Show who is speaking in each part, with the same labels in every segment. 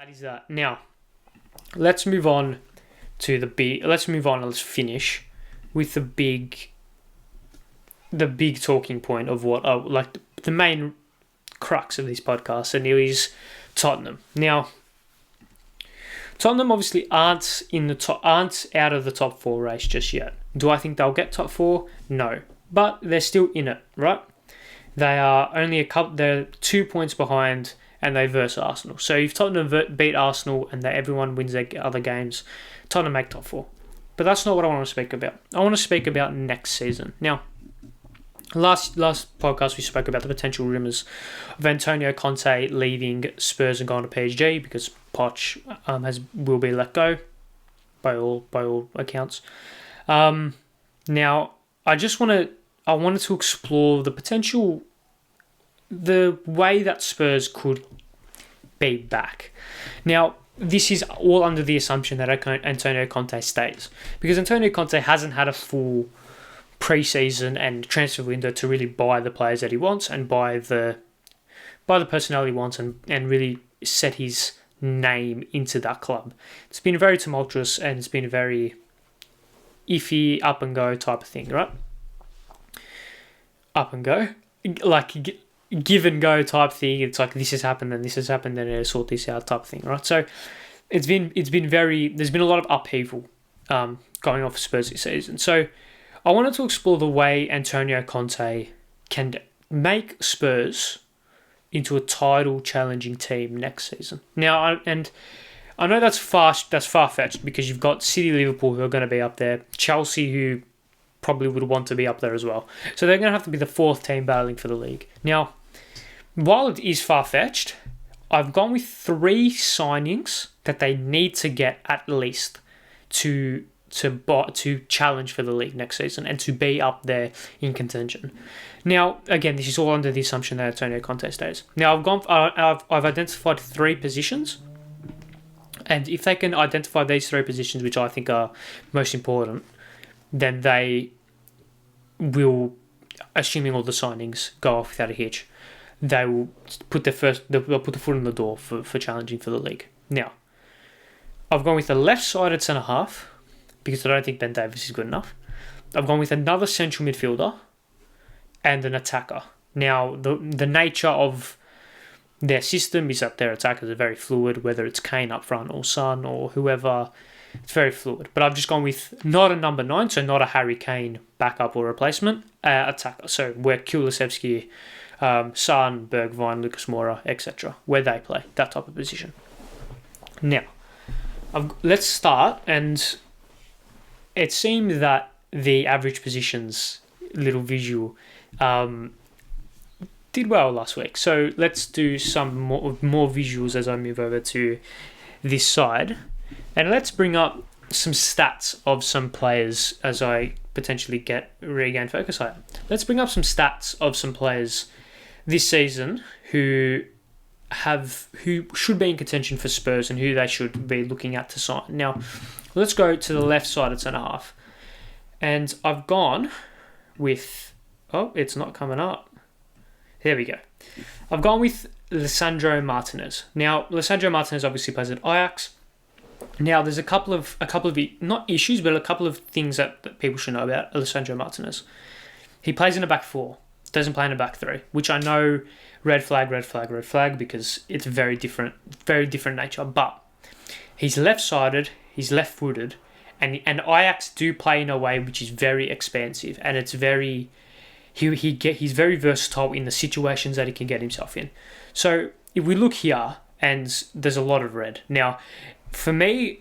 Speaker 1: That is that. Now, let's move on to the big. Let's move on. Let's finish with the big talking point of what like the main crux of this podcast, and it is Tottenham. Now, Tottenham obviously aren't out of the top four race just yet. Do I think they'll get top four? No, but they're still in it, right? They are only they're 2 points behind, and they verse Arsenal. So if Tottenham beat Arsenal and everyone wins their other games, Tottenham make top four. But that's not what I want to speak about. I want to speak about next season. Now, last podcast we spoke about the potential rumours of Antonio Conte leaving Spurs and going to PSG because Poch will be let go by all accounts. Now, I wanted to explore the way that Spurs could be back. Now, this is all under the assumption that Antonio Conte stays, because Antonio Conte hasn't had a full pre-season and transfer window to really buy the players that he wants and buy the personnel he wants and really set his name into that club. It's been very tumultuous and it's been a very iffy up and go type of thing, right? Up and go, like give and go type thing. It's like this has happened and this has happened and sort this out type of thing, right? So there's been a lot of upheaval going on for Spurs this season. So I wanted to explore the way Antonio Conte can make Spurs into a title challenging team next season. Now, I know that's far-fetched because you've got City, Liverpool who are going to be up there, Chelsea who probably would want to be up there as well. So they're going to have to be the fourth team battling for the league. Now, while it is far-fetched, I've gone with 3 signings that they need to get at least to challenge for the league next season and to be up there in contention. Now, again, this is all under the assumption that Antonio Conte stays. Now, I've identified 3 positions, and if they can identify these 3 positions, which I think are most important, then they will, assuming all the signings go off without a hitch, they will put the foot in the door for challenging for the league. Now, I've gone with the left-sided centre-half, because I don't think Ben Davies is good enough. I've gone with another central midfielder and an attacker. Now, the nature of their system is that their attackers are very fluid, whether it's Kane up front or Son or whoever. It's very fluid. But I've just gone with not a number 9, so not a Harry Kane backup or replacement, attacker. So where Kulusevski, Son, Bergwijn, Lucas Moura, etc., where they play, that type of position. Now, let's start, and it seemed that the average positions little visual did well last week. So let's do some more visuals as I move over to this side. And let's bring up some stats of some players as I potentially regain focus. Let's bring up some stats of some players this season who should be in contention for Spurs and who they should be looking at to sign. Now, let's go to the left-sided centre-half. And I've gone with... Oh, it's not coming up. There we go. I've gone with Lisandro Martinez. Now, Lisandro Martinez obviously plays at Ajax. Now, there's a couple of not issues, but a couple of things that people should know about Lisandro Martinez. He plays in a back 4, doesn't play in a back 3, which I know red flag, because it's very different nature. But he's left-sided, he's left-footed, and Ajax do play in a way which is very expansive, and it's very he's very versatile in the situations that he can get himself in. So if we look here, and there's a lot of red. Now, for me,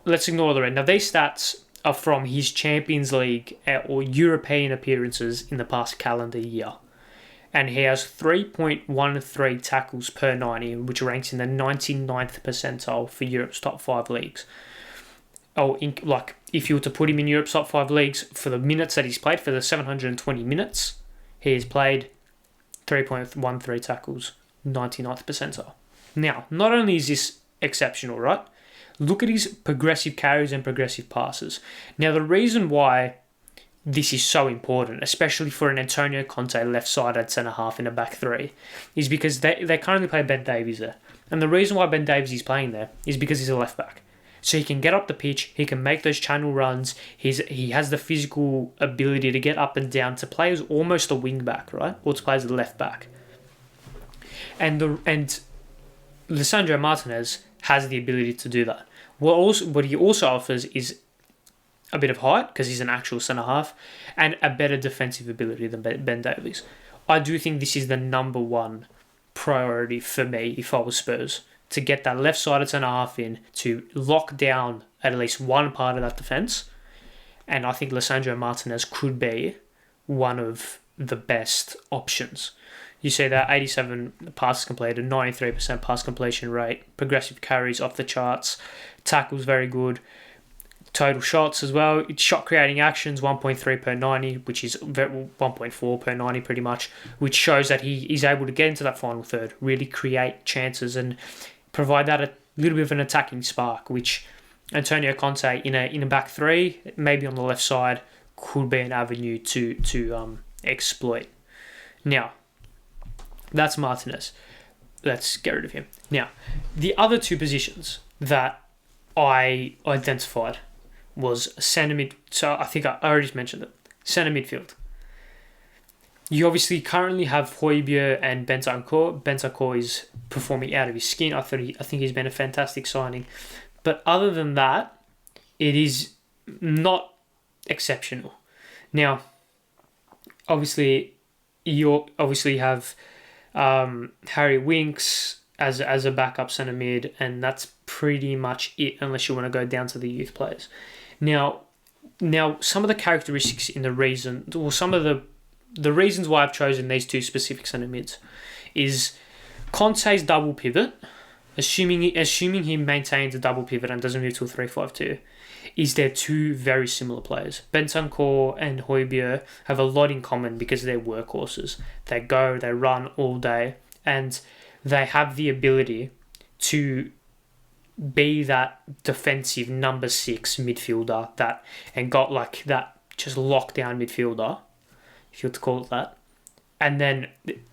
Speaker 1: let's ignore the red. Now, these stats are from his Champions League or European appearances in the past calendar year. And he has 3.13 tackles per 90, which ranks in the 99th percentile for Europe's top 5 leagues. If you were to put him in Europe's top 5 leagues for the minutes that he's played, for the 720 minutes, he has played 3.13 tackles, 99th percentile. Now, not only is this exceptional, right? Look at his progressive carries and progressive passes. Now, the reason why this is so important, especially for an Antonio Conte left-sided centre-half in a back 3, is because they currently play Ben Davies there. And the reason why Ben Davies is playing there is because he's a left back. So he can get up the pitch, he can make those channel runs, he has the physical ability to get up and down, to play as almost a wing back, right? Or to play as a left back. And Lisandro Martinez has the ability to do that. What he also offers is a bit of height, because he's an actual centre-half, and a better defensive ability than Ben Davies. I do think this is the number one priority for me if I was Spurs, to get that left-sided centre-half in, to lock down at least one part of that defence. And I think Lisandro Martinez could be one of the best options. You see that 87 passes completed, 93% pass completion rate, progressive carries off the charts, tackles very good, total shots as well. It's shot creating actions, 1.3 per 90, which is 1.4 per 90 pretty much, which shows that he is able to get into that final third, really create chances and provide that a little bit of an attacking spark, which Antonio Conte in a back three, maybe on the left side, could be an avenue to exploit. Now, that's Martinez. Let's get rid of him. Now, the other two positions that I identified was centre mid. So I think I already mentioned it. Centre midfield. You obviously currently have Højbjerg and Bentancur. Bentancur is performing out of his skin. I think he's been a fantastic signing. But other than that, it is not exceptional. Now, obviously, you have Harry Winks as a backup centre mid, and that's pretty much it, unless you want to go down to the youth players. Now, some of the characteristics in the reason, or some of the reasons why I've chosen these two specific centre mids is Conte's double pivot, assuming he maintains a double pivot and doesn't move to a 3-5-2, is they're two very similar players. Bentancur and Højbjerg have a lot in common because they're workhorses. They run all day, and they have the ability to be that defensive number 6 midfielder and got like that just lockdown midfielder, if you were to call it that. And then,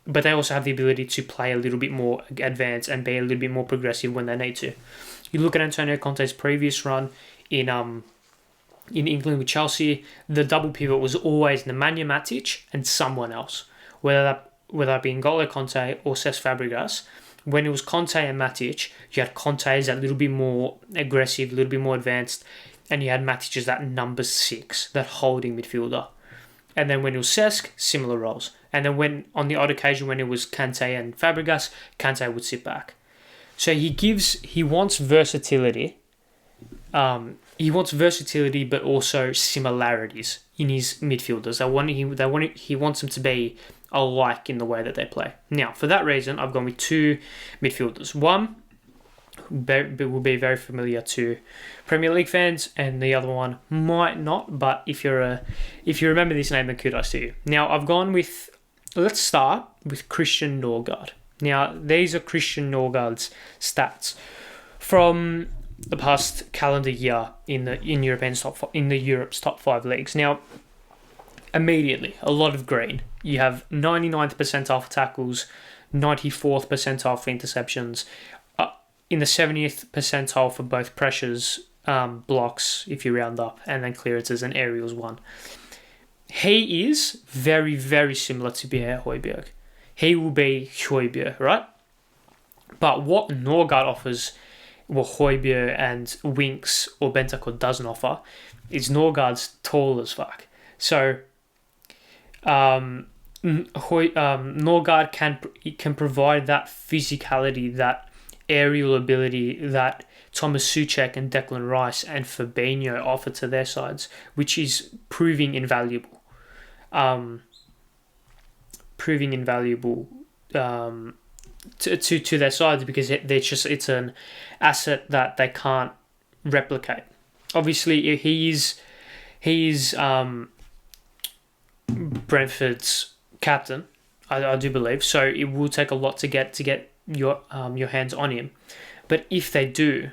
Speaker 1: but they also have the ability to play a little bit more advanced and be a little bit more progressive when they need to. You look at Antonio Conte's previous run in England with Chelsea, the double pivot was always Nemanja Matic and someone else, whether that be N'Golo Conte or Cesc Fabregas. When it was Conte and Matic, you had Conte as a little bit more aggressive, a little bit more advanced, and you had Matic as that number 6, that holding midfielder. And then when it was Cesc, similar roles. And then when on the odd occasion when it was Kante and Fabregas, Kante would sit back. So he wants versatility. He wants versatility, but also similarities in his midfielders. He wants them to be alike in the way that they play. Now, for that reason, I've gone with two midfielders. One will be very familiar to Premier League fans, and the other one might not. But if you remember this name, then kudos to you. Now, I've gone with. Let's start with Christian Norgard. Now, these are Christian Norgard's stats from the past calendar year in Europe's top 5 leagues. Now, immediately, a lot of green. You have 99th percentile for tackles, 94th percentile for interceptions, in the 70th percentile for both pressures, blocks, if you round up, and then clearances and aerials 1. He is very, very similar to Pierre Højbjerg. He will be Højbjerg, right? But what Norgard offers, what Højbjerg and Winks or Bentancur doesn't offer, is Norgard's tall as fuck. So, Norgard can provide that physicality, that aerial ability that Thomas Souček and Declan Rice and Fabinho offer to their sides, which is proving invaluable. To their sides, because it's an asset that they can't replicate. Obviously, he is Brentford's captain, I do believe. So it will take a lot to get your hands on him. But if they do,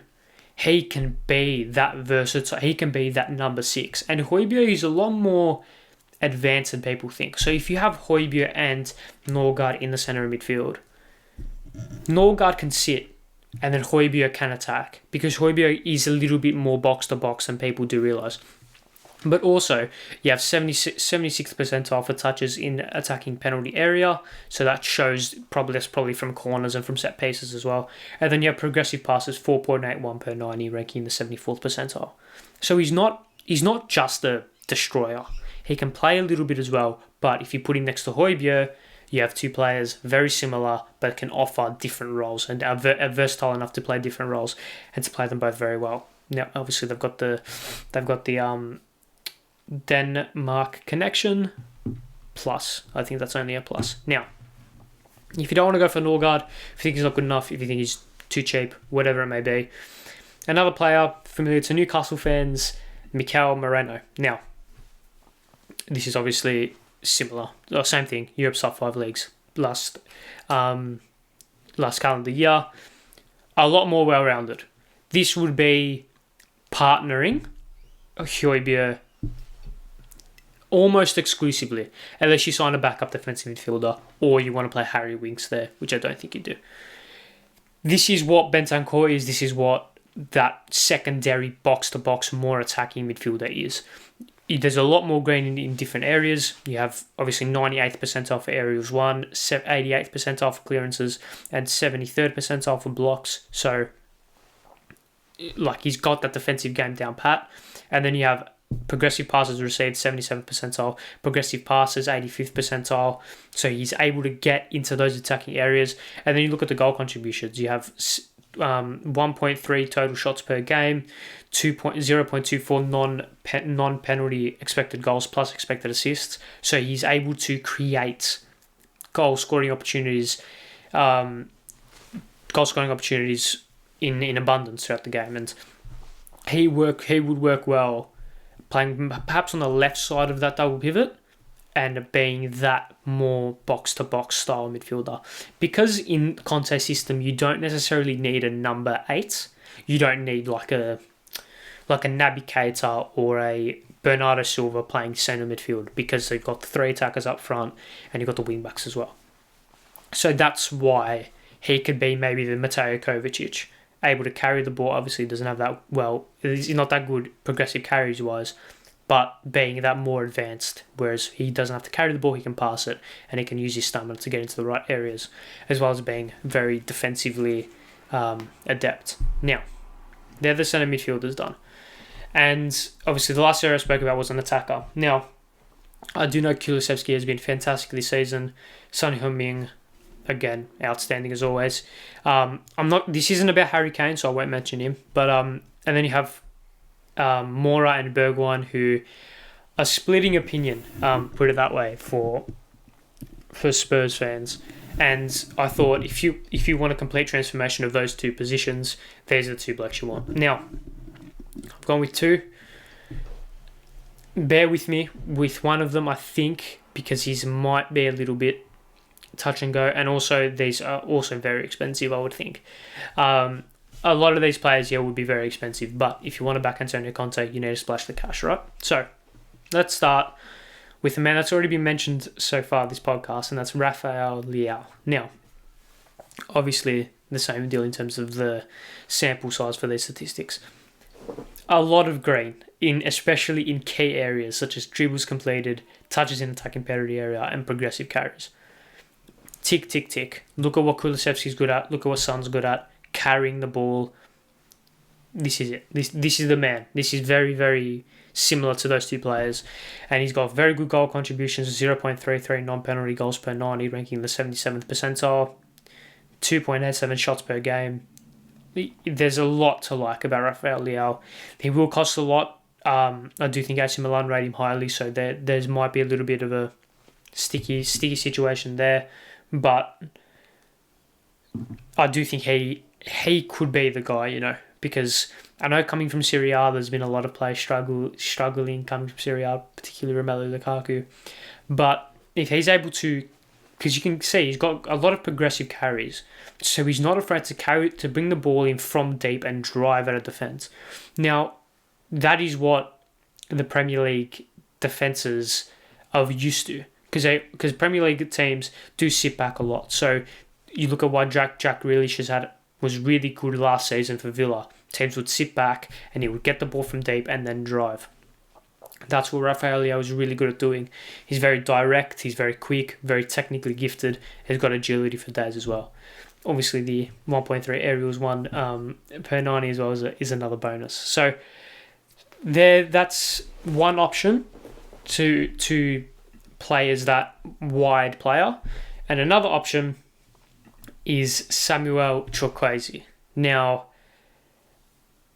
Speaker 1: he can be that versatile. He can be that number 6. And Højbjerg is a lot more advanced than people think. So if you have Højbjerg and Norgard in the centre of midfield, Norgard can sit and then Højbjerg can attack, because Højbjerg is a little bit more box to box than people do realise. But also, you have 76th percentile for touches in attacking penalty area, so that shows that's probably from corners and from set pieces as well. And then you have progressive passes, 4.81 per 90, ranking in the 74th percentile. So he's not just a destroyer. He can play a little bit as well, but if you put him next to Højbjerg, you have two players very similar but can offer different roles and are versatile enough to play different roles and to play them both very well. Now, obviously, they've got the Denmark connection plus. I think that's only a plus. Now, if you don't want to go for Norgard, if you think he's not good enough, if you think he's too cheap, whatever it may be, another player familiar to Newcastle fans, Mikel Moreno. Now, this is obviously similar, or same thing. Europe's top 5 leagues last calendar year, a lot more well-rounded. This would be partnering Højbjerg almost exclusively, unless you sign a backup defensive midfielder or you want to play Harry Winks there, which I don't think you do. This is what Bentancur is. This is what that secondary box-to-box, more attacking midfielder is. There's a lot more green in different areas. You have obviously 98th percentile for aerials 1, 88th percentile for clearances, and 73rd percentile for blocks. So, like, he's got that defensive game down pat. And then you have progressive passes received, 77th percentile, progressive passes, 85th percentile. So he's able to get into those attacking areas. And then you look at the goal contributions. You have 1.3 total shots per game, 0.24 non-penalty expected goals plus expected assists. So he's able to create goal scoring opportunities in abundance throughout the game, and he would work well playing perhaps on the left side of that double pivot and being that more box-to-box style midfielder. Because in Conte's system, you don't necessarily need a number 8. You don't need like a Naby Keita or a Bernardo Silva playing centre midfield, because they've got the 3 attackers up front and you've got the wing-backs as well. So that's why he could be maybe the Mateo Kovacic, able to carry the ball. Obviously, he doesn't have that he's not that good progressive carries-wise, but being that more advanced, whereas he doesn't have to carry the ball, he can pass it, and he can use his stamina to get into the right areas, as well as being very defensively adept. Now, they're the centre midfielders done. And obviously, the last area I spoke about was an attacker. Now, I do know Kulusevski has been fantastic this season. Son Heung-min, again, outstanding as always. This isn't about Harry Kane, so I won't mention him. But and then you have Mora and Bergwijn, who are splitting opinion, put it that way, for Spurs fans. And I thought if you want a complete transformation of those two positions, there's the two blokes you want. Now, I've gone with 2. Bear with me with one of them, I think, because he might be a little bit touch and go, and also these are also very expensive, I would think. A lot of these players, would be very expensive, but if you want to back Antonio Conte, you need to splash the cash, right? So, let's start with a man that's already been mentioned so far this podcast, and that's Rafael Leão. Now, obviously, the same deal in terms of the sample size for these statistics. A lot of green, especially in key areas such as dribbles completed, touches in attacking penalty area, and progressive carries. Tick, tick, tick. Look at what Kulusevski's good at. Look at what Son's good at. Carrying the ball. This is it. This is the man. This is very, very similar to those two players. And he's got very good goal contributions, 0.33 non-penalty goals per 90, ranking the 77th percentile, 2.87 shots per game. There's a lot to like about Rafael Leão. He will cost a lot. I do think AC Milan rate him highly, so there might be a little bit of a sticky situation there. But I do think he could be the guy, because I know coming from Serie A, there's been a lot of players struggling coming from Serie A, particularly Romelu Lukaku. But if he's able to, because you can see he's got a lot of progressive carries, so he's not afraid to bring the ball in from deep and drive at a defence. Now, that is what the Premier League defences are used to, because Premier League teams do sit back a lot. So you look at why Jack Grealish has had was really good last season for Villa. Teams would sit back and he would get the ball from deep and then drive. That's what Rafael Leao is really good at doing. He's very direct, he's very quick, very technically gifted. He's got agility for days as well. Obviously, the 1.3 aerials one per 90 as well is another bonus. So that's one option to play as that wide player. And another option is Samuel Chukwueze. Now,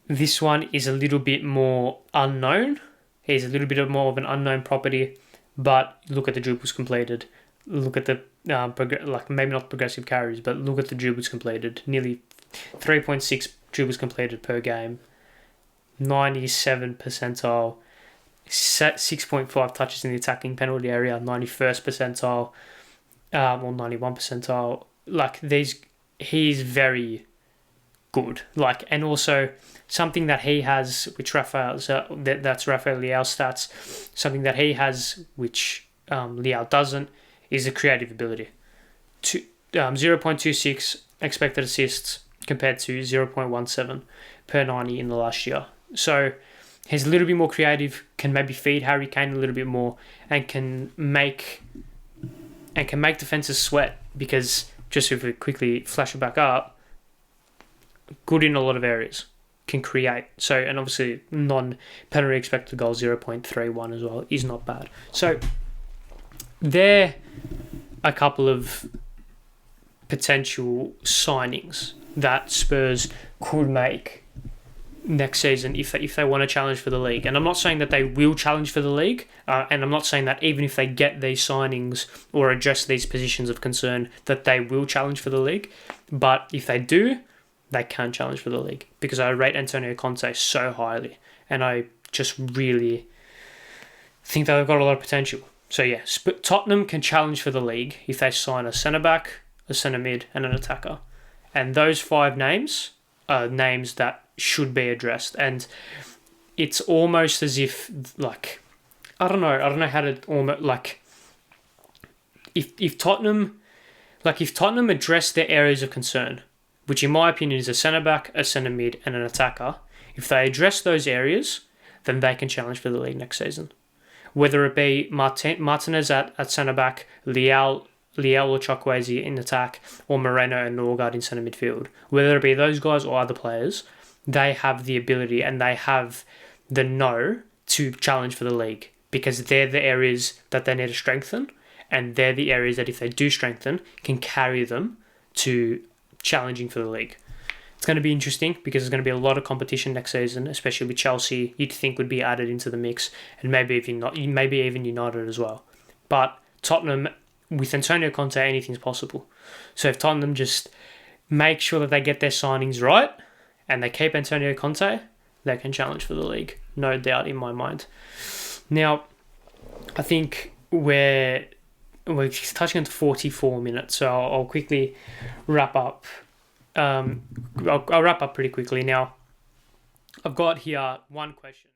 Speaker 1: this one is a little bit more unknown. He's a little bit more of an unknown property, but look at the dribbles completed. Look at the maybe not progressive carries, but look at the dribbles completed. Nearly 3.6 dribbles completed per game, 97 percentile, 6.5 touches in the attacking penalty area, 91st percentile, or 91 percentile. Like he's very good. Like, and also something that he has, which that's Rafael Leao's stats. Something that he has, which Leao doesn't, is a creative ability. 0.26 expected assists compared to 0.17 per 90 in the last year. So he's a little bit more creative, can maybe feed Harry Kane a little bit more, and can make defenses sweat, because just if we quickly flash it back up, good in a lot of areas, can create. So, and obviously non-penalty expected goal 0.31 as well is not bad. So there are a couple of potential signings that Spurs could make next season if they want to challenge for the league. And I'm not saying that they will challenge for the league, and I'm not saying that even if they get these signings or address these positions of concern that they will challenge for the league. But if they do, they can challenge for the league, because I rate Antonio Conte so highly, and I just really think that they've got a lot of potential. So yeah, Tottenham can challenge for the league if they sign a centre-back, a centre-mid, and an attacker. And those 5 names are names that should be addressed. And it's almost as if, like, I don't know how to almost, like, if Tottenham address their areas of concern, which in my opinion is a centre-back, a centre-mid, and an attacker, if they address those areas, then they can challenge for the league next season. Whether it be Martinez at centre-back, Leao or Chukwueze in attack, or Moreno and Norgard in centre midfield. Whether it be those guys or other players, they have the ability and they have the know to challenge for the league, because they're the areas that they need to strengthen, and they're the areas that if they do strengthen, can carry them to challenging for the league. It's going to be interesting because there's going to be a lot of competition next season, especially with Chelsea. You'd think would be added into the mix, and maybe even United as well. But Tottenham, with Antonio Conte, anything's possible. So if Tottenham just make sure that they get their signings right and they keep Antonio Conte, they can challenge for the league, no doubt in my mind. Now, I think we're touching on 44 minutes, so I'll quickly wrap up. I'll wrap up pretty quickly now. I've got here one question.